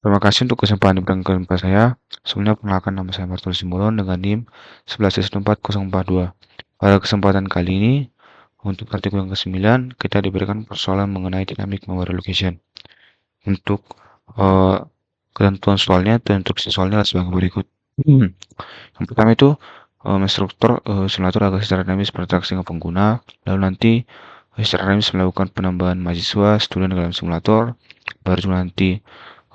Terima kasih untuk kesempatan diberikan kepada saya. Sebelumnya perkenalkan, nama saya Martul Simbolon dengan NIM 11.4.042. Pada kesempatan kali ini, untuk artikel yang ke-9, kita diberikan persoalan mengenai dynamic memory allocation. Untuk ketentuan soalnya atau instruksi soalnya adalah sebagai berikut. Yang pertama itu, menstruktur simulator agar secara dinamis berinteraksi dengan pengguna. Lalu nanti secara dinamis melakukan penambahan mahasiswa, student dalam simulator. Baru juga nanti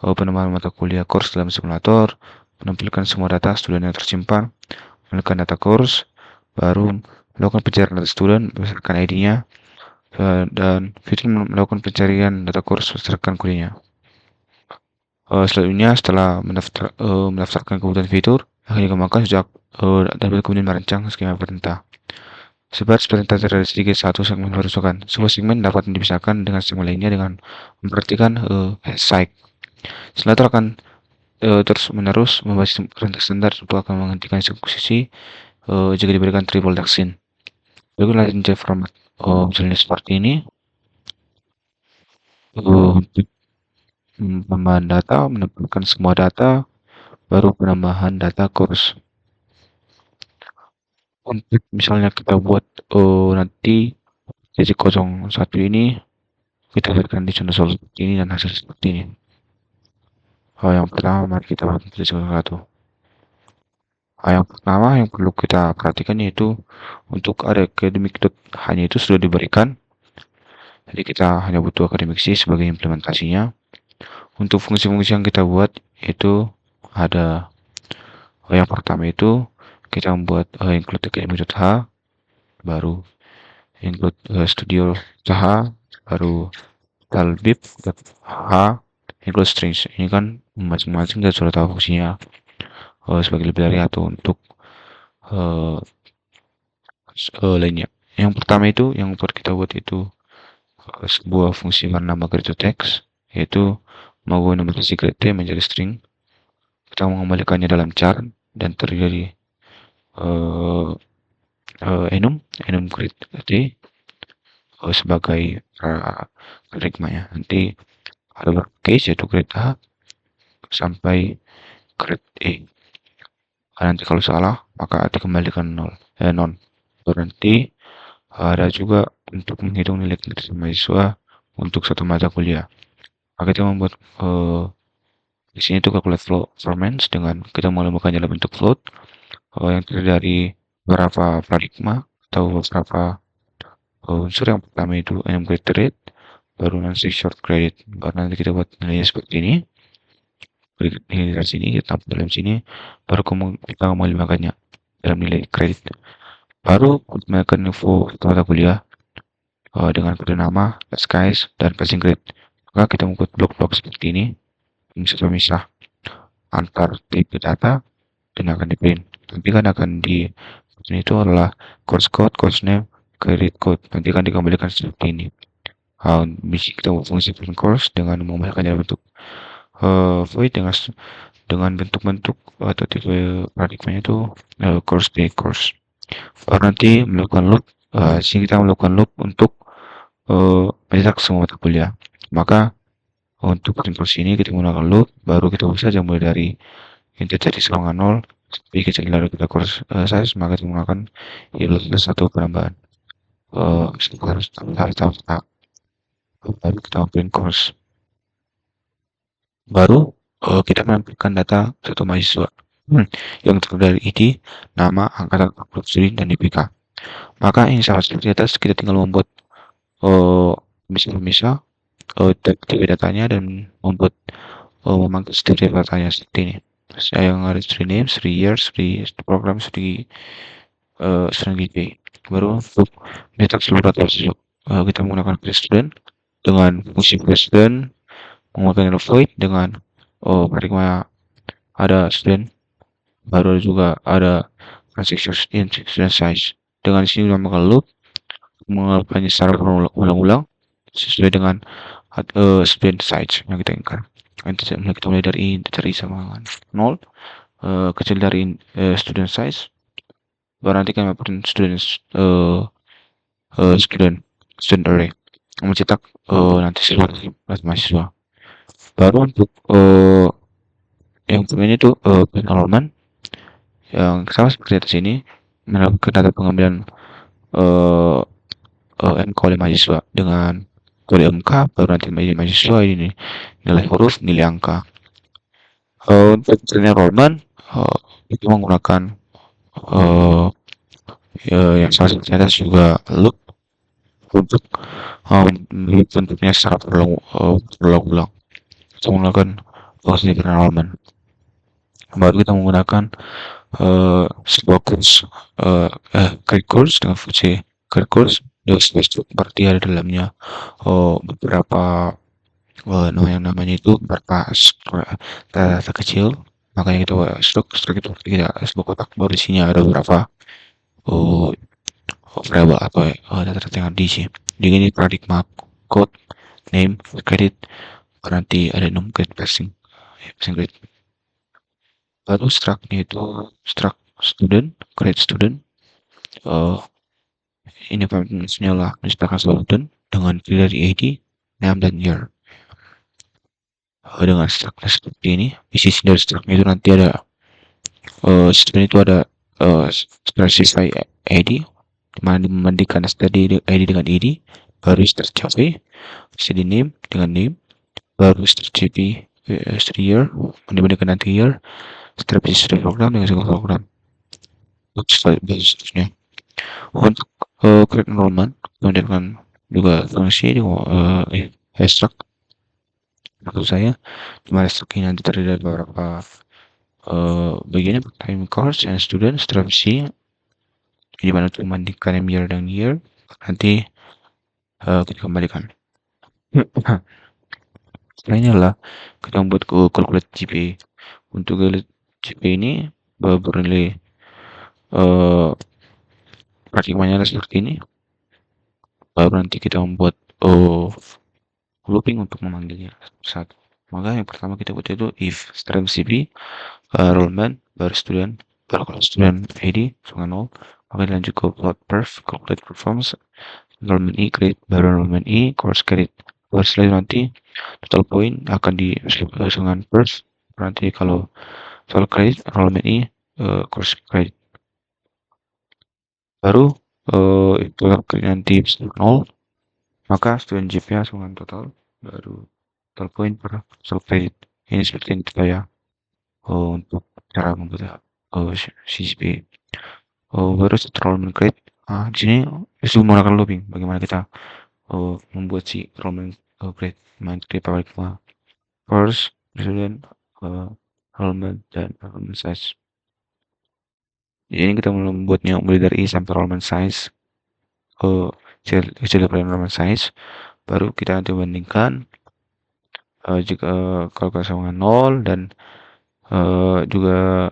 penambahan mata kuliah course dalam simulator, menampilkan semua data student yang tersimpan, menekan data course, baru melakukan pencarian data student berdasarkan ID-nya, dan fitur melakukan pencarian data course berdasarkan kuliahnya. Selanjutnya, setelah mendaftarkan kebutuhan fitur, akan dikembangkan sejak dan kemudian merancang skema perintah. Sebab perintah terdapat sedikit satu segmen berusakan. Sebuah segmen dapat dipisahkan dengan segmen lainnya dengan memperhatikan cycle. Simulator akan terus-menerus membahas perintah standar untuk akan menghentikan eksekusi jika diberikan triple taxin. Berikut lanjut format misalnya seperti ini. Untuk penambahan data, menambahkan semua data, baru penambahan data course. Untuk misalnya kita buat nanti titik 01 ini, kita berikan di contoh soal seperti ini dan hasil seperti ini. Yang pertama, mari kita buat titik 01. Yang pertama yang perlu kita perhatikan yaitu untuk academic hanya itu sudah diberikan. Jadi kita hanya butuh academic C sebagai implementasinya. Untuk fungsi-fungsi yang kita buat itu ada yang pertama itu kita membuat include academic.h, baru include studio.h, baru talbib.h, include strings. Ini kan masing-masing kita sudah tahu fungsinya sebagai library atau untuk lainnya. Yang pertama itu yang kita buat itu sebuah fungsi bernama GreaterText, yaitu mengubah nomor secret T menjadi string. Kita mengembalikannya dalam char dan terjadi enum create T sebagai paradigmanya. Nanti ada case yaitu create A sampai create E. Nanti kalau salah maka dikembalikan non. Nanti ada juga untuk menghitung nilai kinerja mahasiswa untuk satu mata kuliah. Maka kita membuat di sini itu calculate flow performance dengan kita mengembangkannya dalam bentuk float yang terdiri dari beberapa paradigma atau beberapa unsur. Yang pertama itu enum credit rate, baru nanti short credit, baru nanti kita buat nilainya seperti ini. Ini dari sini kita tampil dalam sini, baru kita mengembangkannya dalam nilai kredit. Baru menggunakan info mata kuliah dengan kode nama, skies, dan passing grade. Maka kita membuat blok-blok seperti ini, bisa memisah antar tipe data dan akan di print. Nanti kan akan di ini itu adalah course code, course name, credit code. Nanti akan dikembalikan seperti ini. Bisa kita fungsi print course dengan mengembalikan dalam bentuk void dengan bentuk-bentuk atau tipe paradigmanya itu course by course. Baru nanti melakukan loop. Sini kita melakukan loop untuk mencetak semua mata kuliah. Maka untuk print ini kita menggunakan loop, baru kita bisa saja mulai dari integer sama 0 sampai kecil kita course size, maka kita menggunakan plus satu penambahan baru kita print course. Baru kita menampilkan data satu mahasiswa yang terdiri dari ID, nama, angkatan, upload studi, dan IPK. Maka ini sama seperti atas, kita tinggal membuat misal tipe datanya dan membuat memanggil setiap datanya seperti ini. Saya yang ada string name, string year, string program, string GP. Baru untuk mencetak seluruh data tersebut kita menggunakan student dengan fungsi student, menggunakan void dengan paradigma ada student, baru juga ada transaction student size. Dengan sini menggunakan loop melakukannya secara ulang-ulang sesuai dengan student size yang kita inginkan. Nanti kita mulai dari sama 0 kecil dari student size, baru nanti kami print student array mencetak nanti seluruh mahasiswa. Baru untuk Yang pertama itu enrollment yang sama seperti atas ini melakukan data pengambilan eh MK oleh mahasiswa dengan kode MK baru nanti mahasiswa ini nilai huruf nilai angka. Untuk enrollment itu menggunakan eh yang salah satunya adalah juga loop untuk melihat bentuknya secara berulang-ulang. Kita menggunakan sendiri enrollment. Baru kita menggunakan sebuah kurs credit course dengan fungsi credit course dan spesifik berarti ada dalamnya beberapa namanya itu beberapa data kecil, makanya kita stroke itu kita sebuah kotak baru isinya ada beberapa uh, variable atau data-data yang diisi. Jadi ini paradigma code name credit nanti ada num credit passing grade. Baru struct-nya itu struct student credit student. Ini fungsinya lah menciptakan student dengan dari ID name dan year. Dengan struknya seperti ini, isi dari struknya itu nanti ada student itu ada specify ID dimana membandingkan tadi ID dengan ID, baru start CP, study name dengan name, baru start CP study year dibandingkan nanti year, start study program dengan segala program. Seterusnya untuk create enrollment kemudian juga fungsi di extract maksud saya dimana extract ini nanti terdiri dari beberapa bagiannya time course and student strategy di mana untuk membandingkan year dan year nanti kita kembalikan. Selainnya adalah kita membuat calculate GPA. Untuk GPA ini bernilai paradigmanya adalah seperti ini. Baru nanti kita membuat looping untuk memanggilnya satu. Maka yang pertama kita buat itu if string cp enrollment baru student baru kalau student ID sama 0, maka dilanjut ke plot perf calculate performance enrollment i credit baru enrollment i course credit. Baru setelah nanti total point akan disesuaikan dengan perf. Nanti kalau total credit enrollment i course credit. Baru total credit nanti 0, maka student GPA sama total baru total point per total credit. Ini seperti ini kita ya untuk cara membuat CCP. Baru enrollment credit. Di sini itu menggunakan looping. Bagaimana kita membuat si enrollment credit main di paradigma first, student, enrollment dan enrollment size. Jadi ini kita membuatnya mulai dari sampai enrollment size kecil dari enrollment size. Baru kita nanti bandingkan jika kalau sama 0 dan juga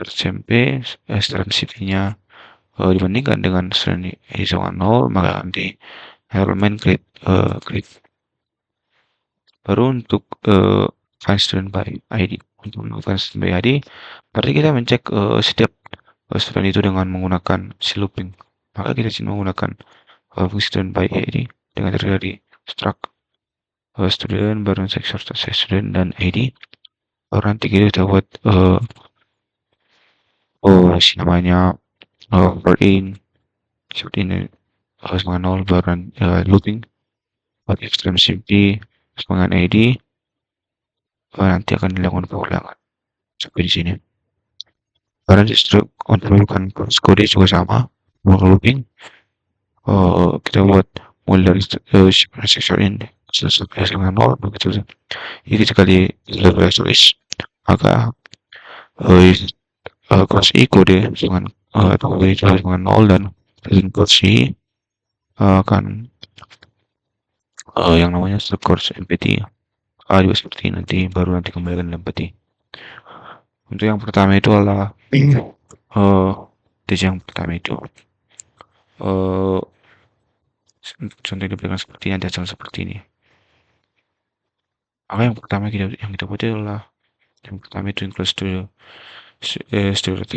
SMP string cp-nya dibandingkan dengan string i sama 0, maka nanti enrollment grade baru untuk find student by ID. Untuk melakukan student by ID berarti kita mencek setiap student itu dengan menggunakan si looping. Maka kita sini menggunakan fungsi student by ID dengan terdiri dari struct student baru section student dan ID. Baru nanti kita buat namanya for in seperti ini dengan 0 baru looping buat extreme cp dengan ID nanti akan dilakukan pengulangan sampai di sini. Karena distro untuk melakukan kode juga sama looping kita buat mulai dari section in sampai dengan 0 begitu. Jadi sekali level tulis maka course i kode dengan atau kode tulis dengan 0 dan course i akan yang namanya course MPT juga seperti nanti baru nanti kembalikan empathy. Untuk yang pertama itu adalah yang pertama itu contoh diberikan seperti ini, ada seperti ini. Maka yang pertama yang kita buat adalah yang pertama itu include studio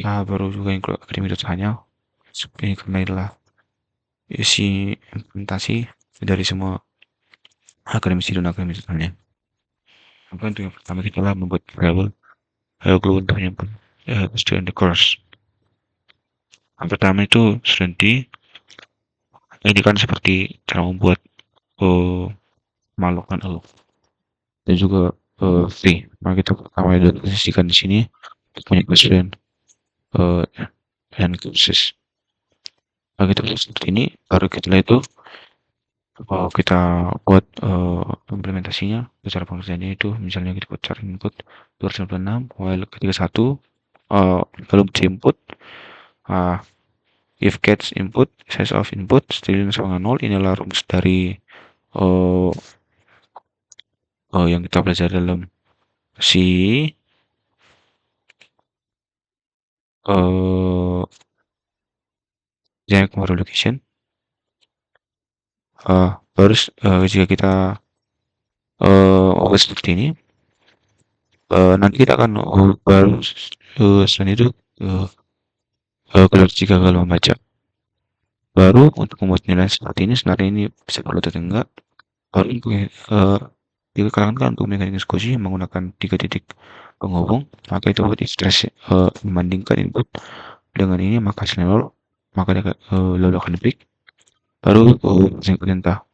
A baru juga include akademi datanya. Ini karena adalah isi implementasi dari semua akademisi dan akademi datanya. Maka untuk yang pertama kita lah membuat variable glue untuk menyimpan student the course. Yang pertama itu student D, ini kan seperti cara membuat uh, malloc dan alloc dan juga free. Maka kita pertama posisikan di sini untuk menyimpan student uh, and courses. Maka kita buat seperti ini, baru setelah itu kita buat implementasinya. Cara pengerjaannya itu misalnya kita buat cara input 296 while ketika satu belum input uh, if gets input size of input string sama 0 inilah rumus dari uh, yang kita pelajari dalam si uh, dynamic location. Baru jika kita open seperti ini, nanti kita akan baru selain itu kalau jika gagal membaca. Baru untuk membuat nilai seperti ini sebenarnya ini bisa perlu atau enggak. Baru untuk dikatakan untuk mekanik eksekusi menggunakan 3 titik penghubung, maka itu buat stress membandingkan input dengan ini maka hasilnya nol, maka dia lalu akan diklik. Baru perintah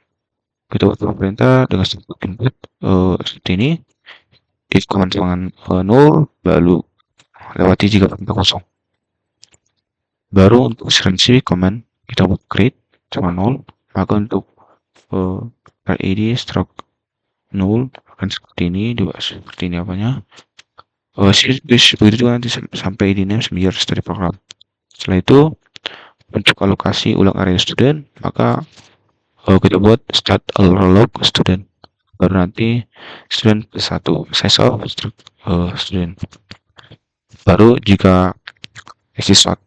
kita buat perintah dengan input seperti ini di dengan 0 lalu lewati jika perintah kosong. Baru untuk referensi command kita buat create sama 0, maka untuk id stroke 0 akan seperti ini, juga seperti ini apanya. Begitu juga nanti sampai id name year dari program. Setelah itu untuk alokasi ulang area student, maka kita buat start alloc student. Baru nanti student plus 1 size of student. Baru jika exist 1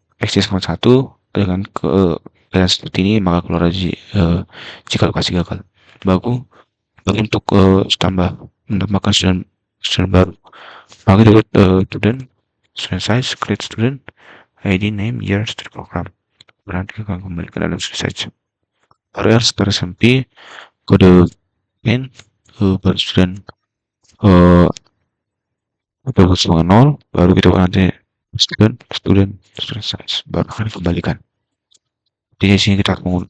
dengan keadaan seperti ini maka keluar aja jika alokasi gagal. Baru untuk tambah menambahkan student baru, maka kita buat student size create student id name year student program. Berarti kita akan kembali ke dalam student size. Baru setelah SMP kode main baru student double sama 0, baru kita nanti student size, baru akan dikembalikan. Di sini kita akan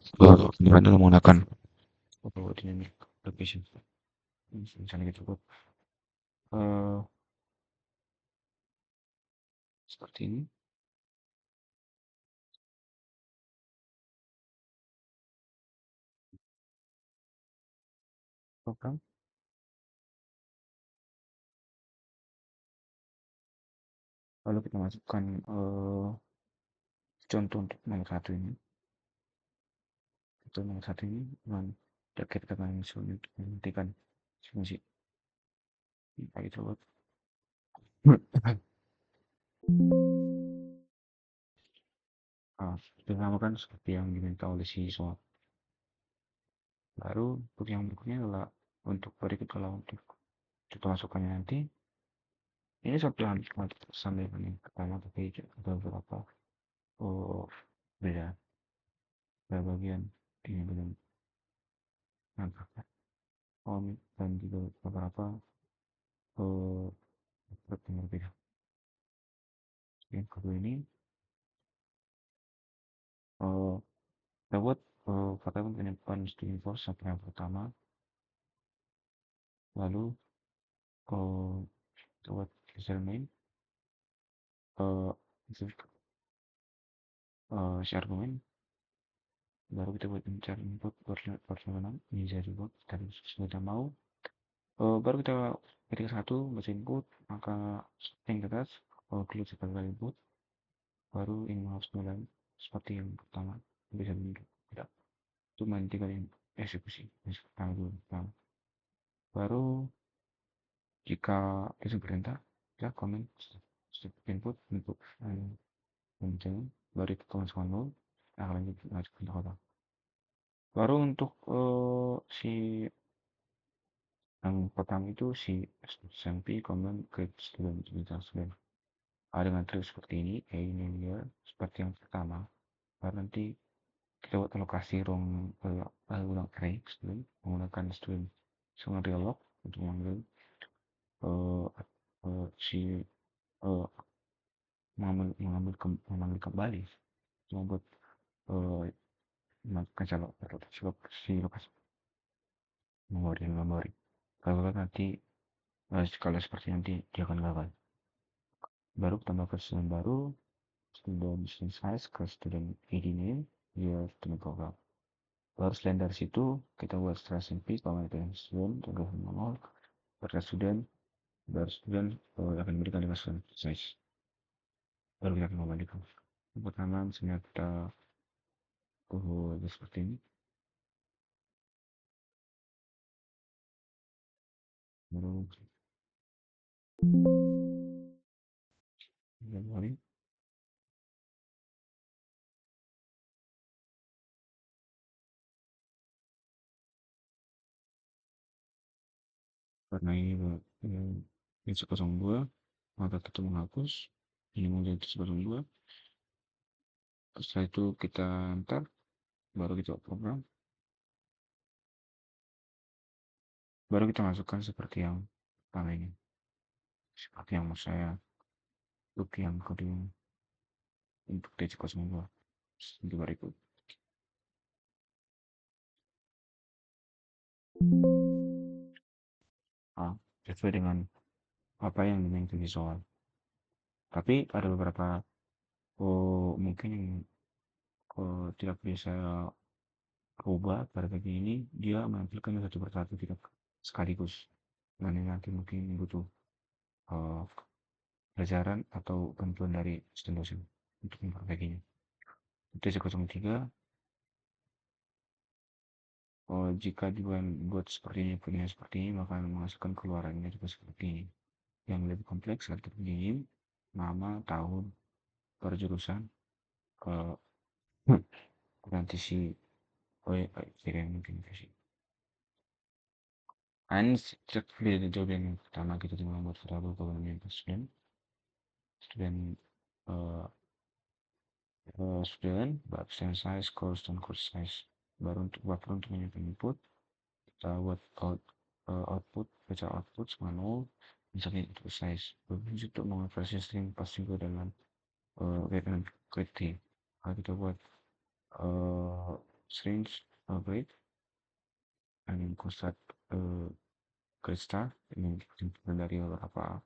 menggunakan dynamic location. Misalnya kita buat seperti ini. Program. Lalu kita masukkan contoh untuk nomor 1 ini. Untuk nomor 1 ini terkait dengan sulit untuk menghentikan fungsi. Kita coba. Dinamakan seperti yang diminta oleh siswa. Baru untuk yang berikutnya adalah untuk berikut kalau untuk kita masukkannya nanti. Ini satu hal sampai yang pertama tapi ada beberapa beda bagian ini belum nampak dan juga beberapa yang berbeda. Yang kedua ini dapat kata penyimpan string force sampai yang pertama, lalu dapat user main si argumen, baru kita buat mencari input perjalanan ini jadi buat dan sudah mau baru kita ketika satu baca input maka setting ke atas klik sebagai input, baru ini harus mulai seperti yang pertama bisa menunjuk tidak itu menghentikan eksekusi dulu. Baru jika itu perintah ya comment input untuk kemudian baru itu tulis nol akan lanjut ke kota. Baru untuk si yang pertama itu si SMP comment create student dengan trik seperti ini ini dia seperti yang pertama. Baru nanti kita buat alokasi ruang ulang array student menggunakan student sama dialog untuk mengambil eh, si eh, mengambil kembali membuat eh, melakukan si lokasi memori. Kalau nanti kalau seperti nanti dia akan gagal. Baru tambahkan student baru, student size ke student ID name, year student program. Baru selain dari situ kita buat secara sempit kalau itu yang student juga nol pada student baru student akan diberikan 5 student size. Baru kita akan kembalikan. Pertama misalnya kita seperti ini. Baru kembali. Karena ini itu 02, maka kita menghapus ini menjadi 02. Setelah itu kita enter, baru kita program, baru kita masukkan seperti yang pertama ini, seperti yang mau saya untuk yang kedua untuk DC02 di berikut. Ah, sesuai dengan apa yang diminta visual. Tapi ada beberapa mungkin yang tidak bisa rubah pada bagian ini, dia menampilkan satu persatu tidak sekaligus. Dan ini nanti mungkin butuh eh, pelajaran atau bantuan dari dosen untuk memperbaikinya. TC03, jika dibuat seperti ini, begini seperti ini, maka menghasilkan keluarannya juga seperti ini. Yang lebih kompleks seperti ini, nama, tahun, perjurusan, uh, nanti si, oh ya, kira mungkin sih. And cek video jawab yang pertama kita tinggal membuat variabel government student, student, uh, student, student size, course, dan course size. Baru untuk buffer untuk menyimpan input, kita buat output, baca output sama 0, misalnya itu size. Berfungsi untuk mengoperasi string pas juga dalam web and create. Kalau kita buat string grade, dan constat grade star, ini dari beberapa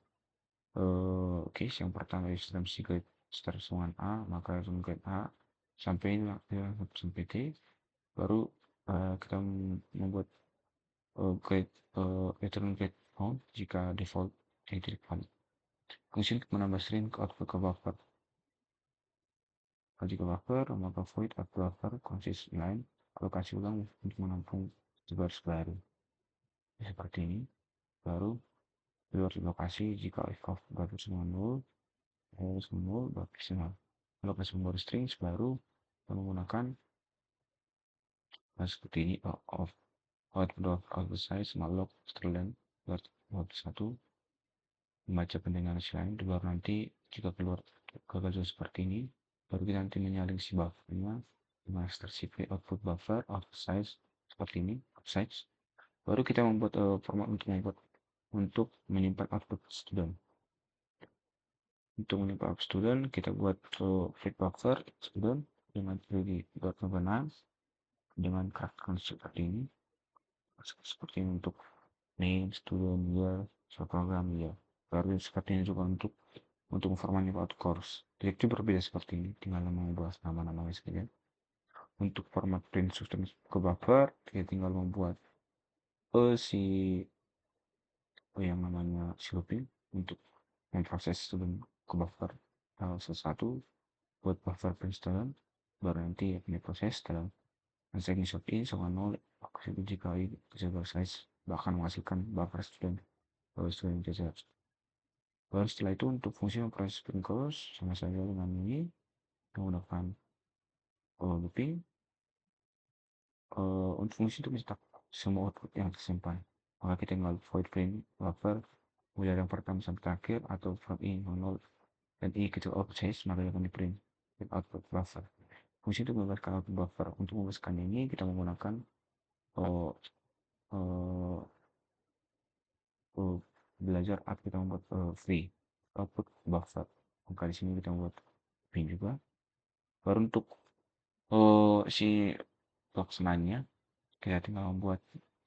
case. Yang pertama is dalam si grade star dengan A, maka langsung grade A sampai ini sampai T, baru kita membuat grade return grade found jika default tidak valid. Fungsi untuk menambah string ke output ke buffer. Jika buffer, maka void atau buffer consist line alokasi ulang untuk menampung garis baru. Seperti ini. Baru keluar lokasi jika if of buffer semua nol, semua nol, buffer semua. Alokasi memori strings baru menggunakan seperti ini of output size malloc strlen buat satu membaca pendengaran si lain, baru nanti jika keluar gagal seperti ini, baru kita nanti menyalin si buffernya master cp output buffer output size seperti ini size. Baru kita membuat format untuk menyimpan output student. Untuk menyimpan output student kita buat fit buffer student dengan .6 dengan karakter seperti ini, seperti ini untuk name student year program ya. Baru seperti ini juga untuk formatnya out course. Direktif berbeda seperti ini, tinggal mengubah nama-nama saja. Untuk format print system ke buffer, kita tinggal membuat si yang namanya si looping untuk memproses student ke buffer sesuatu buat buffer print student, baru nanti akan diproses dalam setting in sama 0 jika bisa size bahkan menghasilkan buffer student student jasa. Baru setelah itu untuk fungsi memproses print course sama saja dengan ini menggunakan looping untuk fungsi itu mencetak semua output yang tersimpan. Maka kita tinggal void print buffer mulai yang pertama sampai terakhir atau from in 0 dan i kecil output size maka akan di print output buffer. Fungsi itu membebaskan output buffer. Untuk membebaskan ini kita menggunakan uh, uh, belajar app kita membuat free output buffer, maka di sini kita membuat pin juga. Baru untuk si box lainnya kita tinggal membuat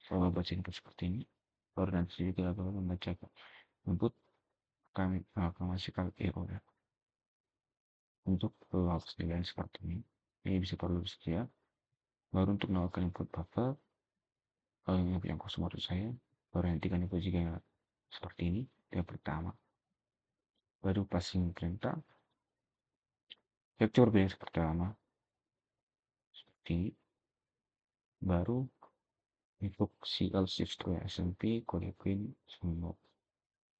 baca input seperti ini. Baru nanti kita akan membaca input, kami akan masukkan error ya. Untuk hapus pilihan seperti ini bisa perlu saja. Baru untuk melakukan input buffer, yang kosong menurut saya, baru hentikan input jika seperti ini. Yang pertama, baru passing perintah vector yang pertama seperti ini. Baru untuk si else if square smp kode pin semua.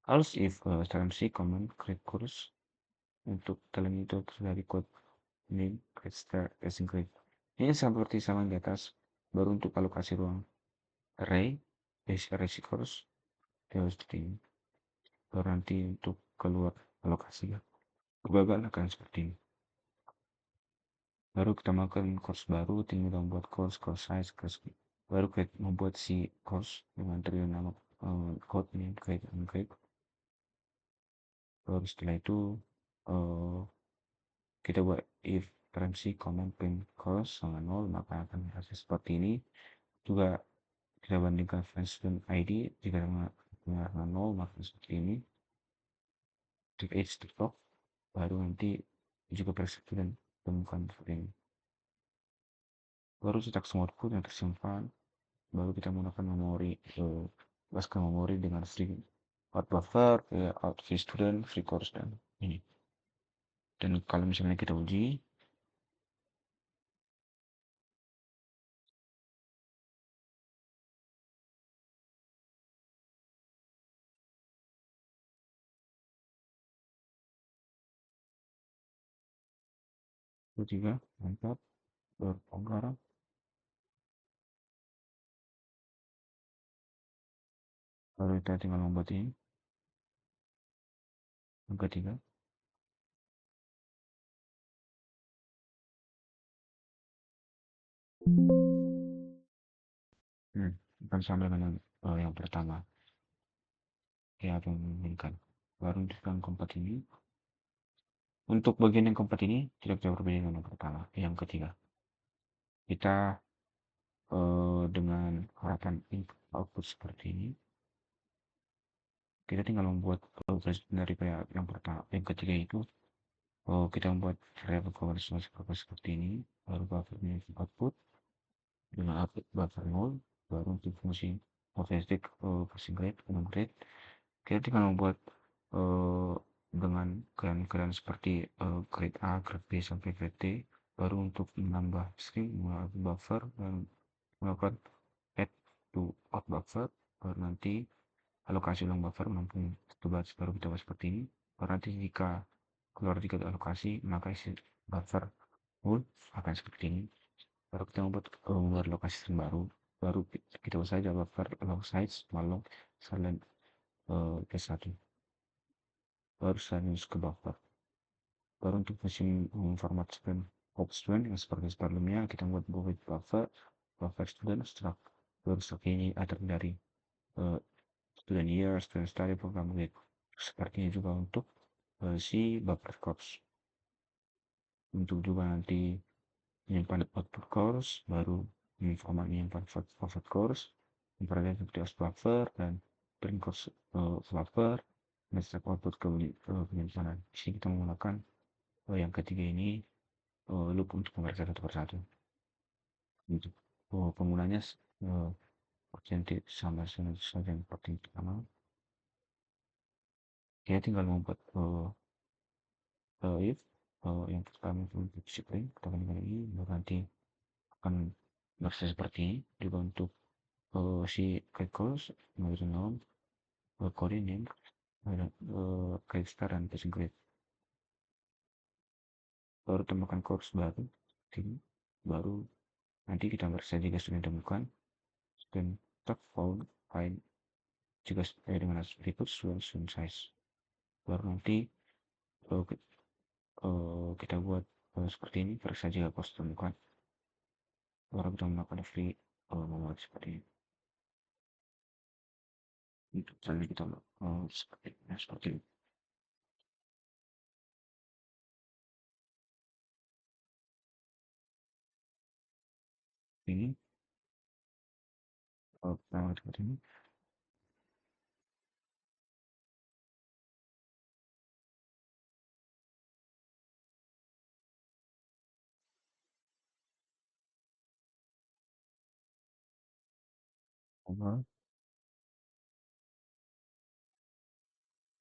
Else if dalam si command create course untuk dalam itu dari code name create start passing create. Ini seperti sama di atas. Baru untuk alokasi ruang array basic array course seperti ini. Baru nanti untuk keluar alokasi ya, kebagalan akan seperti ini. Baru kita makan course baru, tinggal membuat course size course, baru kita membuat si course dengan tadi nama code ini create and create. Baru setelah itu kita buat if si command print course sama 0, maka akan hasil seperti ini. Juga kita bandingkan student ID, jika dengan 0 maka seperti ini. Jika age stop, baru nanti juga presiden temukan seperti ini. Baru cetak semua output yang tersimpan. Baru kita menggunakan memori, masukkan memori dengan free out buffer, out free student, free course dan ini. Dan kalau misalnya kita uji, tiga mantap, berpongkar. Baru kita tinggal membuat ini yang ketiga. Akan sama dengan yang pertama yang akan menginginkan. Baru untuk yang keempat ini, untuk bagian yang keempat ini tidak jauh berbeda dengan yang pertama. Yang ketiga, kita dengan harapan input output seperti ini, kita tinggal membuat dari yang pertama, yang ketiga itu kita membuat variable conversion seperti ini. Baru buffernya output dengan output buffer 0. Baru untuk fungsi static passing grade grade, kita tinggal membuat dengan keren-keren seperti grade A, grade B sampai grade D. Baru untuk menambah string menggunakan buffer dan melakukan add to out buffer. Baru nanti alokasi ulang buffer mampu batas, baru kita buat seperti ini. Baru nanti jika keluar 3 alokasi, maka isi buffer full akan seperti ini. Baru kita membuat lokasi string baru. Baru kita buat saja buffer long size malong salen P1. Baru selanjutnya ke buffer. Baru untuk mesin format student student yang seperti sebelumnya, kita membuat buffer student struct. Baru seperti ini ada dari student year, student study, program grade. Sepertinya juga untuk si buffer course. Untuk juga nanti menyimpan output course, baru menyimpan output course, memperoleh seperti buffer dan print course buffer, dan step output ke penyimpanan. Di sini kita menggunakan yang ketiga ini loop untuk mengerjakan satu persatu. Untuk penggunanya nanti sama saja yang seperti pertama. Kita tinggal membuat if yang pertama untuk discipline, kita bandingkan ini, baru nanti akan berhasil seperti ini. Juga untuk si create course, menjadi nom, code name, create star dan passing grade. Baru temukan course baru, baru nanti kita berhasil jika sudah temukan, dan tak found find jika dengan berikut solution size. Baru nanti kita buat seperti ini, periksa jika course temukan. Baru kita melakukan free membuat seperti ini. untuk saling kita seperti ini. Seperti ini. Apa?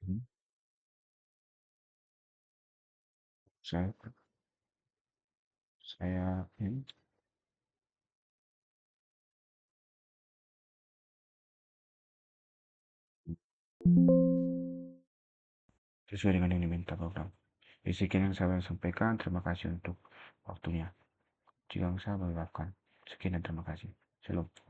Hmm, saya ini sesuai dengan yang diminta program. Sekian yang saya sampaikan. Terima kasih untuk waktunya. Jika saya melakukan. Sekian dan terima kasih. Shalom.